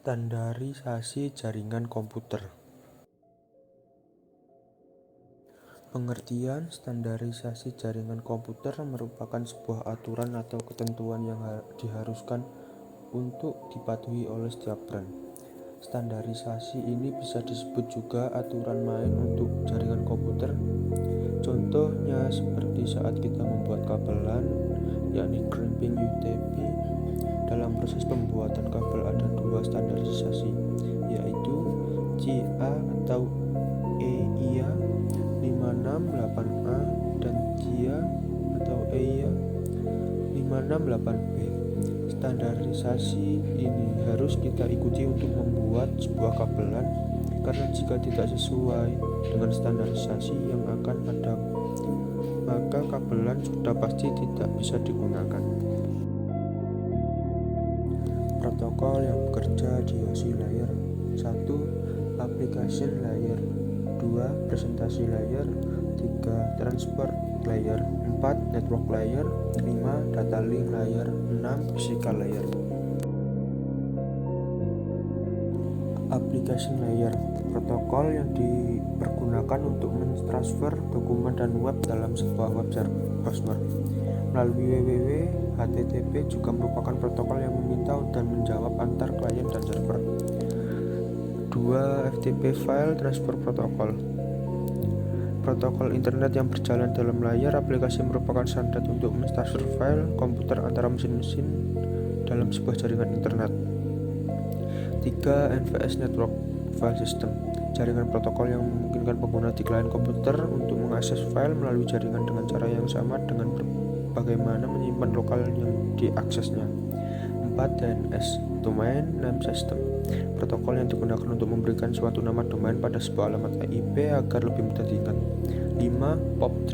Standarisasi jaringan komputer. Pengertian standarisasi jaringan komputer merupakan sebuah aturan atau ketentuan yang diharuskan untuk dipatuhi oleh setiap brand. Standarisasi ini bisa disebut juga aturan main untuk jaringan komputer. Contohnya seperti saat kita membuat kabelan, yakni crimping UTP. Dalam proses pembuatan kabel ada dua standarisasi, yaitu CA atau EIA 568A dan CIA atau EIA 568B. Standarisasi ini harus kita ikuti untuk membuat sebuah kabelan, karena jika tidak sesuai dengan standarisasi yang akan ada, maka kabelan sudah pasti tidak bisa digunakan. Protokol yang bekerja di OSI layer 1. Application layer 2. Presentasi layer 3. Transport layer 4. Network layer 5. Data link layer 6. Physical layer. Application layer, protokol yang dipergunakan untuk mentransfer dokumen dan web dalam sebuah web browser melalui www. HTTP juga merupakan protokol yang meminta dan menjawab antar klien dan server. 2. FTP File Transfer Protocol, protokol internet yang berjalan dalam layar aplikasi merupakan standar untuk mentransfer file komputer antara mesin-mesin dalam sebuah jaringan internet. 3. NVS Network File System, jaringan protokol yang memungkinkan pengguna di klien komputer untuk mengakses file melalui jaringan dengan cara yang sama dengan bagaimana menyimpan lokal yang diaksesnya. 4. DNS Domain Name System, protokol yang digunakan untuk memberikan suatu nama domain pada sebuah alamat IP agar lebih mudah diingat. 5. POP3,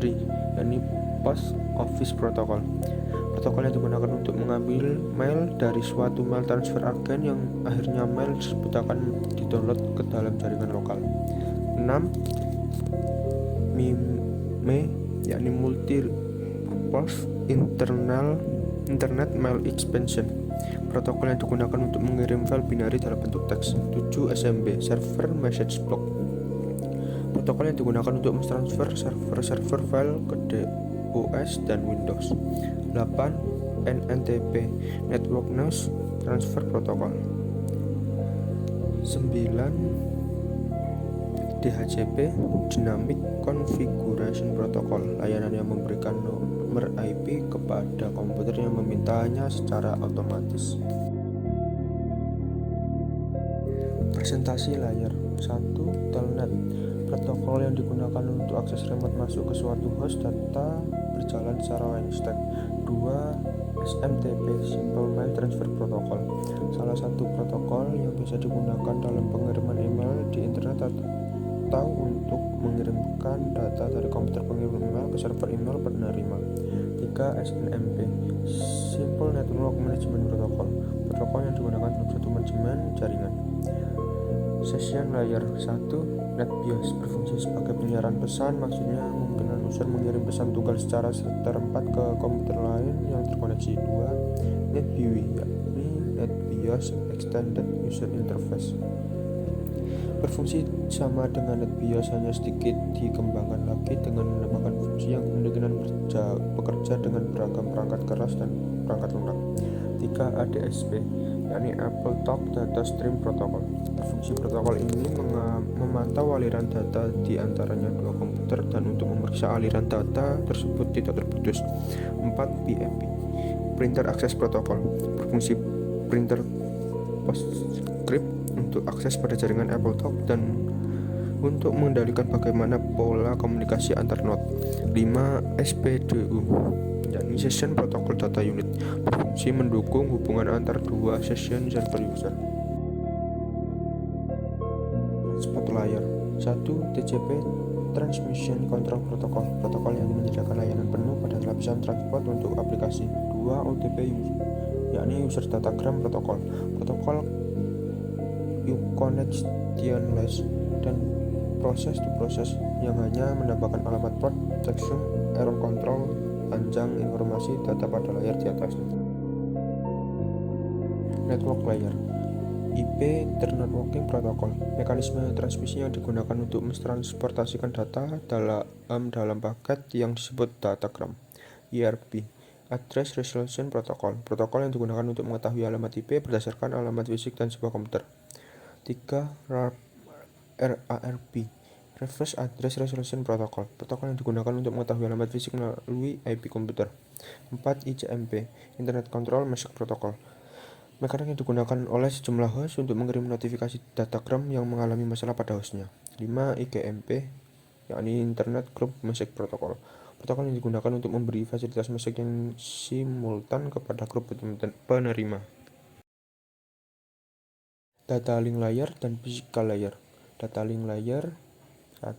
yakni Post Office Protocol, protokol yang digunakan untuk mengambil mail dari suatu mail transfer agen yang akhirnya mail tersebut akan didownload ke dalam jaringan lokal. 6. MIME, yakni Multi-Purpose Internet Mail Expansion, protokol yang digunakan untuk mengirim file binary dalam bentuk teks. 7. SMB Server Message Block, protokol yang digunakan untuk mentransfer server file ke DOS dan Windows. 8. NNTP Network Node Transfer Protocol. 9. DHCP Dynamic Configuration Protocol, layanan yang memberikan nomor IP kepada komputer yang memintanya secara otomatis. Presentasi layar 1. Telnet, protokol yang digunakan untuk akses remote masuk ke suatu host data berjalan secara line stack. 2. SMTP Simple Mail Transfer Protocol, salah satu protokol yang bisa digunakan dalam pengiriman email di internet atau untuk mengirimkan data dari komputer pengirim email ke server email penerima. 3. SNMP Simple Network Management Protocol, protokol yang digunakan dalam suatu manajemen jaringan. Session Layer 1. NetBIOS berfungsi sebagai penyiaran pesan, maksudnya memungkinkan user mengirim pesan tunggal secara terempat ke komputer lain yang terkoneksi. 2. NetBIOS, yakni NetBIOS Extended User Interface, berfungsi sama dengan NetBIOS, hanya sedikit dikembangkan lagi dengan menambahkan fungsi yang kemungkinan bekerja dengan beragam perangkat keras dan perangkat lunak. 3. ADSP, yakni AppleTalk Data Stream Protocol, berfungsi protokol ini memantau aliran data di antaranya dua komputer dan untuk memeriksa aliran data tersebut tidak terputus. 4. PAP Printer Access Protocol, berfungsi printer PostScript untuk akses pada jaringan AppleTalk dan untuk mengendalikan bagaimana pola komunikasi antar node. 5. SPDU, yakni Session Protocol Data Unit, berfungsi mendukung hubungan antar dua session server user. Transport Layer 1. TCP Transmission Control Protocol, protokol yang menyediakan layanan penuh pada lapisan transport untuk aplikasi. 2. OTP yakni User Datagram Protocol, protokol connectionless dan proses-to-proses yang hanya menambahkan alamat port, checksum, error control, panjang informasi data pada layar di atasnya. Network Layer IP Internet Working Protocol. Mekanisme transmisi yang digunakan untuk mentransportasikan data dalam paket yang disebut datagram. IRP Address Resolution Protocol. Protokol yang digunakan untuk mengetahui alamat IP berdasarkan alamat fisik dan sebuah komputer. 3. RARP Reverse Address Resolution Protocol. Protokol yang digunakan untuk mengetahui alamat fisik melalui IP komputer. 4. ICMP Internet Control Message Protocol. Mekanik yang digunakan oleh sejumlah host untuk mengirim notifikasi datagram yang mengalami masalah pada hostnya. 5. IGMP yakni Internet Group Message Protocol. Protokol yang digunakan untuk memberi fasilitas message yang simultan kepada grup penerima. Data link layer dan physical layer. Data link layer 1.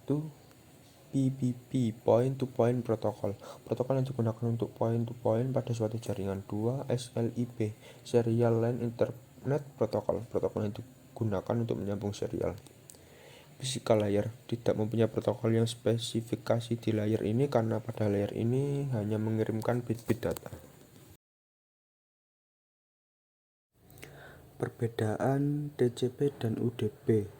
PPP Point-to-Point Protocol. Protokol yang digunakan untuk point-to-point pada suatu jaringan. 2. SLIP Serial Line Internet Protocol. Protokol yang digunakan untuk menyambung serial. Physical layer tidak mempunyai protokol yang spesifikasi di layer ini karena pada layer ini hanya mengirimkan bit-bit data. Perbedaan TCP dan UDP.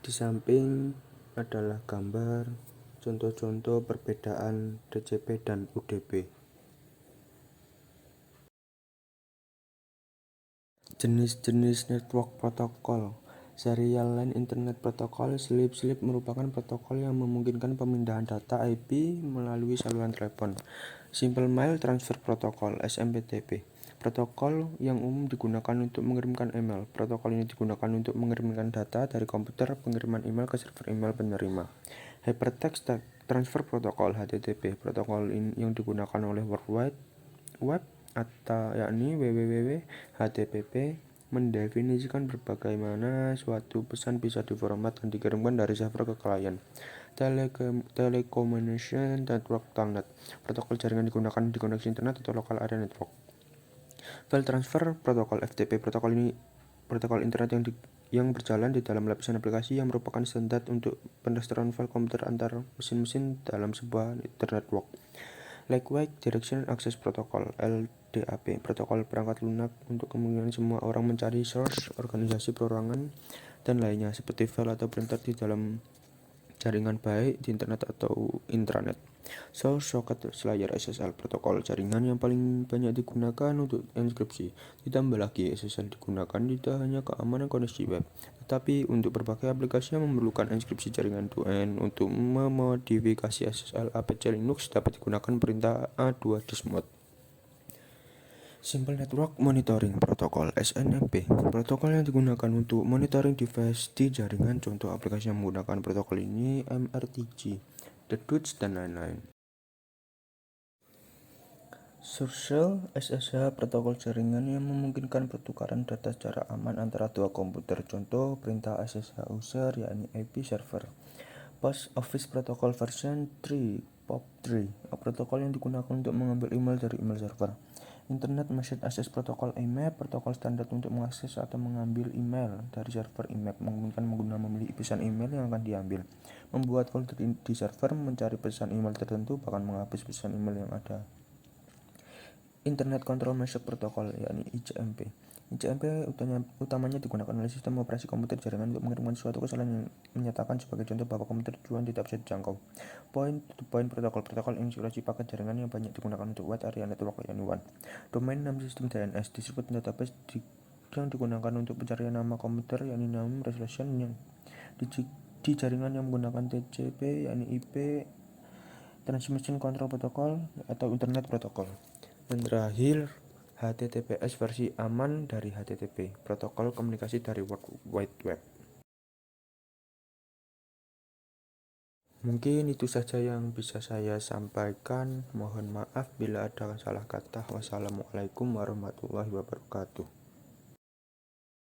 Di samping adalah gambar contoh-contoh perbedaan TCP dan UDP. Jenis-jenis network protokol. Serial Line Internet Protocol SLIP merupakan protokol yang memungkinkan pemindahan data IP melalui saluran telepon. Simple Mail Transfer Protocol SMTP. Protokol yang umum digunakan untuk mengirimkan email. Protokol ini digunakan untuk mengirimkan data dari komputer pengiriman email ke server email penerima. Hypertext Transfer Protocol HTTP. Protokol ini yang digunakan oleh World Wide Web atau yakni www. HTTP mendefinisikan bagaimana suatu pesan bisa diformat dan dikirimkan dari server ke klien. Telecommunication Network Telnet. Protokol jaringan digunakan di koneksi internet atau local area network. File Transfer Protocol FTP. Protokol internet yang berjalan di dalam lapisan aplikasi yang merupakan standar untuk pentransferan file komputer antar mesin-mesin dalam sebuah internet network. Lightweight Direction Access Protocol LDAP. Protokol perangkat lunak untuk kemungkinan semua orang mencari source, organisasi perorangan, dan lainnya seperti file atau printer di dalam jaringan baik di internet atau intranet. Source Socket Layer SSL. Protokol jaringan yang paling banyak digunakan untuk enkripsi. Ditambah lagi, SSL digunakan tidak hanya keamanan koneksi web, tetapi untuk berbagai aplikasi yang memerlukan enkripsi jaringan end-to-end. Untuk memodifikasi SSL APC Linux dapat digunakan perintah A2dismod. Simple Network Monitoring Protocol SNMP. Protokol yang digunakan untuk monitoring device di jaringan. Contoh aplikasi yang menggunakan protokol ini MRTG, Deduts, dan lain-lain. Social SSH protokol jaringan yang memungkinkan pertukaran data secara aman antara dua komputer. Contoh perintah SSH user yakni IP server. Post Office Protocol version 3 POP3. Protokol yang digunakan untuk mengambil email dari email server. Internet Message Access Protocol IMAP. Protokol standar untuk mengakses atau mengambil email dari server IMAP. Memungkinkan pengguna memilih pesan email yang akan diambil, membuat folder di server, mencari pesan email tertentu, bahkan menghapus pesan email yang ada. Internet Control Message Protocol yakni ICMP. ICMP utamanya digunakan oleh sistem operasi komputer jaringan untuk mengirimkan suatu kesalahan yang menyatakan sebagai contoh bahwa komputer tujuan tidak bisa dijangkau. Point-to-Point Protocol. Protokol inskripsi paket jaringan yang banyak digunakan untuk wide area network yakni WAN. Domain Name System DNS disebut database yang digunakan untuk pencarian nama komputer yakni name resolution yang di jaringan yang menggunakan TCP yakni IP Transmission Control Protocol atau Internet Protocol. Dan terakhir, HTTPS versi aman dari HTTP, protokol komunikasi dari World Wide Web. Mungkin itu saja yang bisa saya sampaikan. Mohon maaf bila ada salah kata. Wassalamualaikum warahmatullahi wabarakatuh.